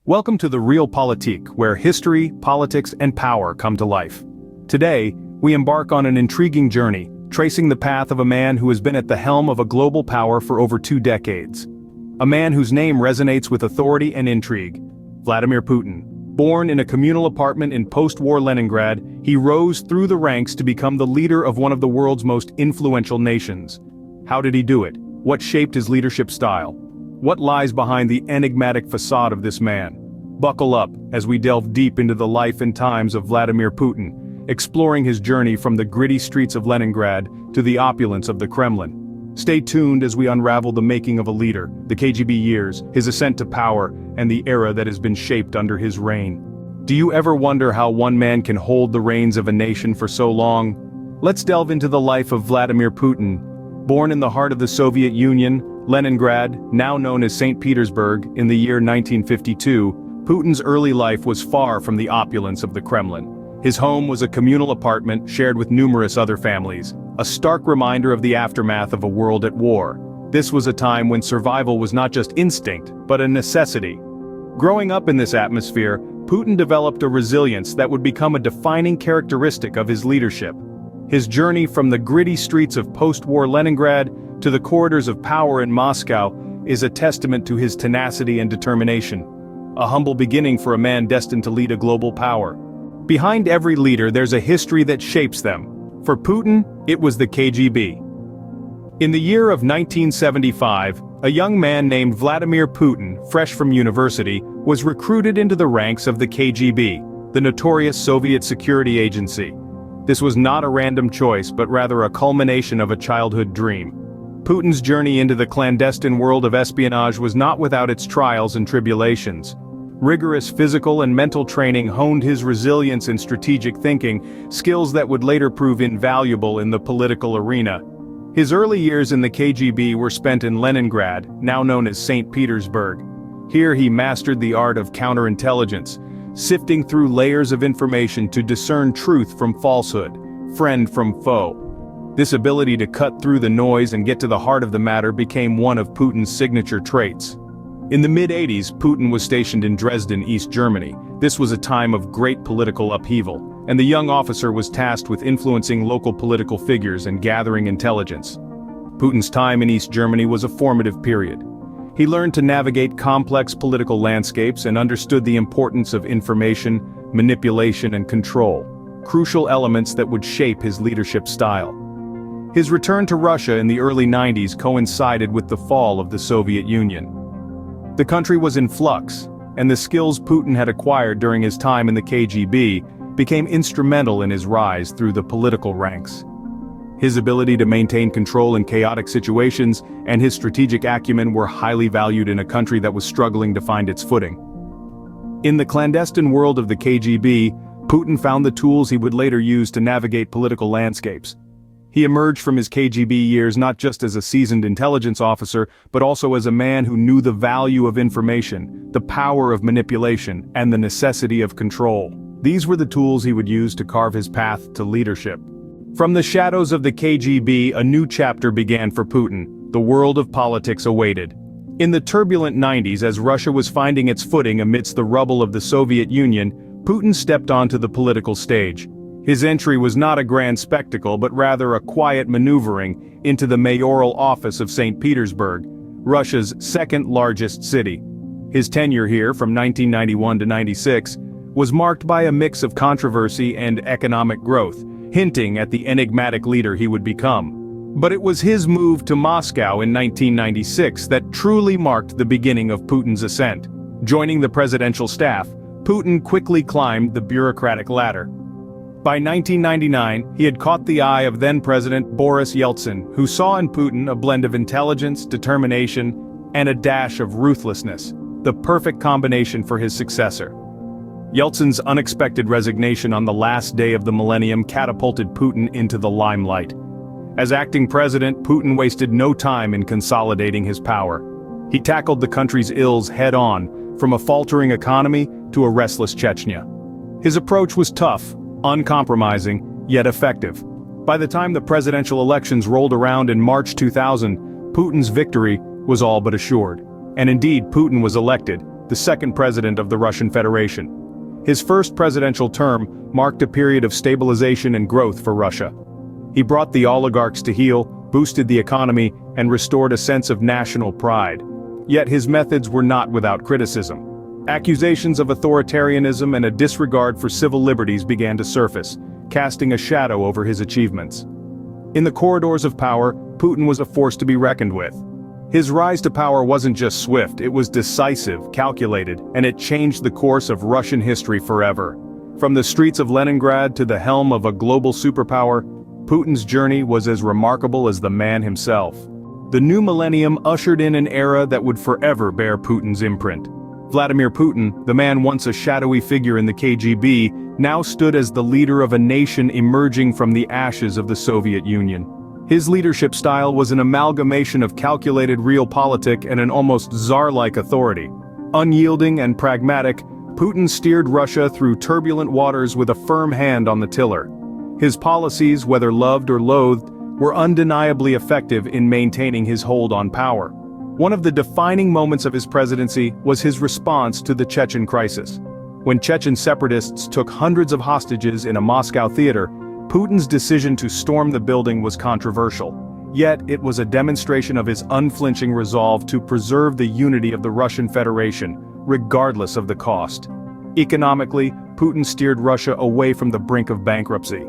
Welcome to the Realpolitik, where history, politics, and power come to life. Today, we embark on an intriguing journey, tracing the path of a man who has been at the helm of a global power for over 2 decades. A man whose name resonates with authority and intrigue. Vladimir Putin. Born in a communal apartment in post-war Leningrad, he rose through the ranks to become the leader of one of the world's most influential nations. How did he do it? What shaped his leadership style? What lies behind the enigmatic facade of this man? Buckle up as we delve deep into the life and times of Vladimir Putin, exploring his journey from the gritty streets of Leningrad to the opulence of the Kremlin. Stay tuned as we unravel the making of a leader, the KGB years, his ascent to power, and the era that has been shaped under his reign. Do you ever wonder how one man can hold the reins of a nation for so long? Let's delve into the life of Vladimir Putin. Born in the heart of the Soviet Union, Leningrad, now known as St. Petersburg, in the year 1952, Putin's early life was far from the opulence of the Kremlin. His home was a communal apartment shared with numerous other families, a stark reminder of the aftermath of a world at war. This was a time when survival was not just instinct, but a necessity. Growing up in this atmosphere, Putin developed a resilience that would become a defining characteristic of his leadership. His journey from the gritty streets of post-war Leningrad to the corridors of power in Moscow is a testament to his tenacity and determination. A humble beginning for a man destined to lead a global power. Behind every leader there's a history that shapes them. For Putin, it was the KGB. In the year of 1975, a young man named Vladimir Putin, fresh from university, was recruited into the ranks of the KGB, the notorious Soviet security agency. This was not a random choice but rather a culmination of a childhood dream. Putin's journey into the clandestine world of espionage was not without its trials and tribulations. Rigorous physical and mental training honed his resilience and strategic thinking, skills that would later prove invaluable in the political arena. His early years in the KGB were spent in Leningrad, now known as St. Petersburg. Here he mastered the art of counterintelligence, sifting through layers of information to discern truth from falsehood, friend from foe. This ability to cut through the noise and get to the heart of the matter became one of Putin's signature traits. In the mid-80s, Putin was stationed in Dresden, East Germany. This was a time of great political upheaval, and the young officer was tasked with influencing local political figures and gathering intelligence. Putin's time in East Germany was a formative period. He learned to navigate complex political landscapes and understood the importance of information, manipulation, and control, crucial elements that would shape his leadership style. His return to Russia in the early 90s coincided with the fall of the Soviet Union. The country was in flux, and the skills Putin had acquired during his time in the KGB became instrumental in his rise through the political ranks. His ability to maintain control in chaotic situations and his strategic acumen were highly valued in a country that was struggling to find its footing. In the clandestine world of the KGB, Putin found the tools he would later use to navigate political landscapes. He emerged from his KGB years not just as a seasoned intelligence officer, but also as a man who knew the value of information, the power of manipulation, and the necessity of control. These were the tools he would use to carve his path to leadership. From the shadows of the KGB, a new chapter began for Putin. The world of politics awaited. In the turbulent 90s, as Russia was finding its footing amidst the rubble of the Soviet Union, Putin stepped onto the political stage. His entry was not a grand spectacle but rather a quiet maneuvering into the mayoral office of St. Petersburg, Russia's second-largest city. His tenure here, from 1991 to 96, was marked by a mix of controversy and economic growth, hinting at the enigmatic leader he would become. But it was his move to Moscow in 1996 that truly marked the beginning of Putin's ascent. Joining the presidential staff, Putin quickly climbed the bureaucratic ladder. By 1999, he had caught the eye of then-President Boris Yeltsin, who saw in Putin a blend of intelligence, determination, and a dash of ruthlessness, the perfect combination for his successor. Yeltsin's unexpected resignation on the last day of the millennium catapulted Putin into the limelight. As acting president, Putin wasted no time in consolidating his power. He tackled the country's ills head-on, from a faltering economy to a restless Chechnya. His approach was tough, uncompromising, yet effective. By the time the presidential elections rolled around in March 2000, Putin's victory was all but assured. And indeed, Putin was elected, the second president of the Russian Federation. His first presidential term marked a period of stabilization and growth for Russia. He brought the oligarchs to heel, boosted the economy, and restored a sense of national pride. Yet his methods were not without criticism. Accusations of authoritarianism and a disregard for civil liberties began to surface, casting a shadow over his achievements. In the corridors of power, Putin was a force to be reckoned with. His rise to power wasn't just swift, it was decisive, calculated, and it changed the course of Russian history forever. From the streets of Leningrad to the helm of a global superpower, Putin's journey was as remarkable as the man himself. The new millennium ushered in an era that would forever bear Putin's imprint. Vladimir Putin, the man once a shadowy figure in the KGB, now stood as the leader of a nation emerging from the ashes of the Soviet Union. His leadership style was an amalgamation of calculated realpolitik and an almost czar-like authority. Unyielding and pragmatic, Putin steered Russia through turbulent waters with a firm hand on the tiller. His policies, whether loved or loathed, were undeniably effective in maintaining his hold on power. One of the defining moments of his presidency was his response to the Chechen crisis. When Chechen separatists took hundreds of hostages in a Moscow theater, Putin's decision to storm the building was controversial. Yet it was a demonstration of his unflinching resolve to preserve the unity of the Russian Federation, regardless of the cost. Economically, Putin steered Russia away from the brink of bankruptcy.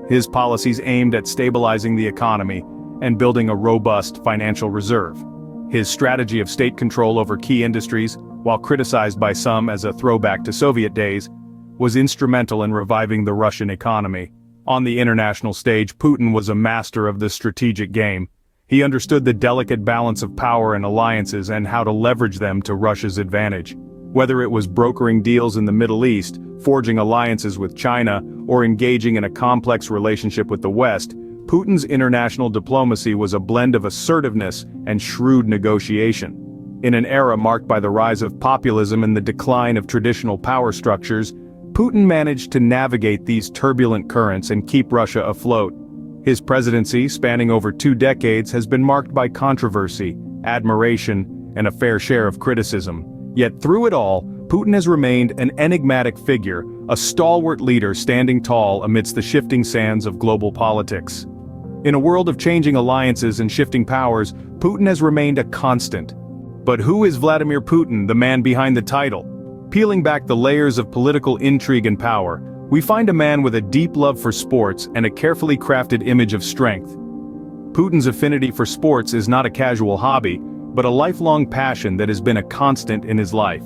His policies aimed at stabilizing the economy and building a robust financial reserve. His strategy of state control over key industries, while criticized by some as a throwback to Soviet days, was instrumental in reviving the Russian economy. On the international stage, Putin was a master of the strategic game. He understood the delicate balance of power and alliances and how to leverage them to Russia's advantage. Whether it was brokering deals in the Middle East, forging alliances with China, or engaging in a complex relationship with the West, Putin's international diplomacy was a blend of assertiveness and shrewd negotiation. In an era marked by the rise of populism and the decline of traditional power structures, Putin managed to navigate these turbulent currents and keep Russia afloat. His presidency, spanning over 2 decades, has been marked by controversy, admiration, and a fair share of criticism. Yet through it all, Putin has remained an enigmatic figure, a stalwart leader standing tall amidst the shifting sands of global politics. In a world of changing alliances and shifting powers, Putin has remained a constant. But who is Vladimir Putin, the man behind the title? Peeling back the layers of political intrigue and power, we find a man with a deep love for sports and a carefully crafted image of strength. Putin's affinity for sports is not a casual hobby, but a lifelong passion that has been a constant in his life.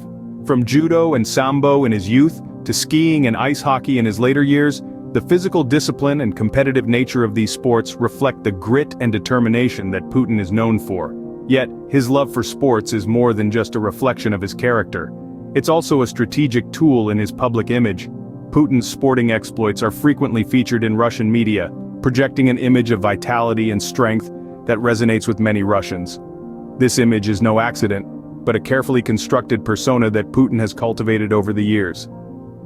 From judo and sambo in his youth, to skiing and ice hockey in his later years, the physical discipline and competitive nature of these sports reflect the grit and determination that Putin is known for. Yet, his love for sports is more than just a reflection of his character. It's also a strategic tool in his public image. Putin's sporting exploits are frequently featured in Russian media, projecting an image of vitality and strength that resonates with many Russians. This image is no accident, but a carefully constructed persona that Putin has cultivated over the years.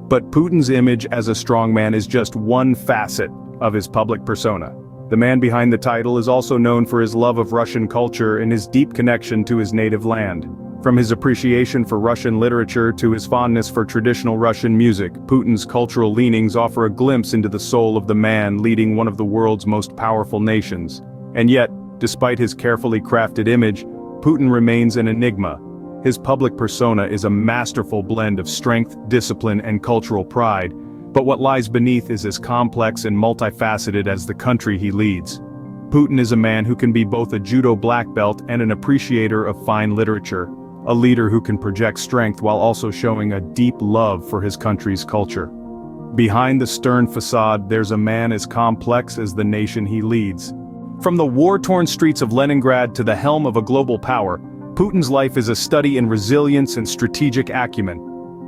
But Putin's image as a strongman is just one facet of his public persona. The man behind the title is also known for his love of Russian culture and his deep connection to his native land. From his appreciation for Russian literature to his fondness for traditional Russian music, Putin's cultural leanings offer a glimpse into the soul of the man leading one of the world's most powerful nations. And yet, despite his carefully crafted image, Putin remains an enigma. His public persona is a masterful blend of strength, discipline, and cultural pride, but what lies beneath is as complex and multifaceted as the country he leads. Putin is a man who can be both a judo black belt and an appreciator of fine literature, a leader who can project strength while also showing a deep love for his country's culture. Behind the stern facade, there's a man as complex as the nation he leads. From the war-torn streets of Leningrad to the helm of a global power, Putin's life is a study in resilience and strategic acumen.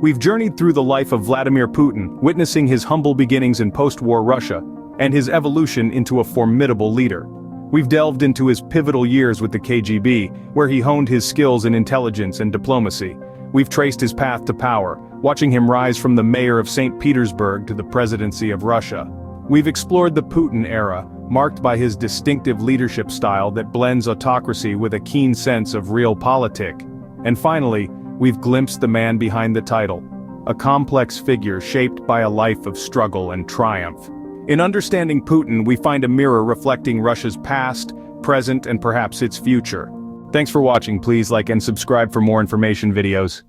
We've journeyed through the life of Vladimir Putin, witnessing his humble beginnings in post-war Russia, and his evolution into a formidable leader. We've delved into his pivotal years with the KGB, where he honed his skills in intelligence and diplomacy. We've traced his path to power, watching him rise from the mayor of St. Petersburg to the presidency of Russia. We've explored the Putin era, marked by his distinctive leadership style that blends autocracy with a keen sense of realpolitik. And finally, we've glimpsed the man behind the title, a complex figure shaped by a life of struggle and triumph. In understanding Putin, we find a mirror reflecting Russia's past, present, and perhaps its future. Thanks for watching. Please like and subscribe for more information videos.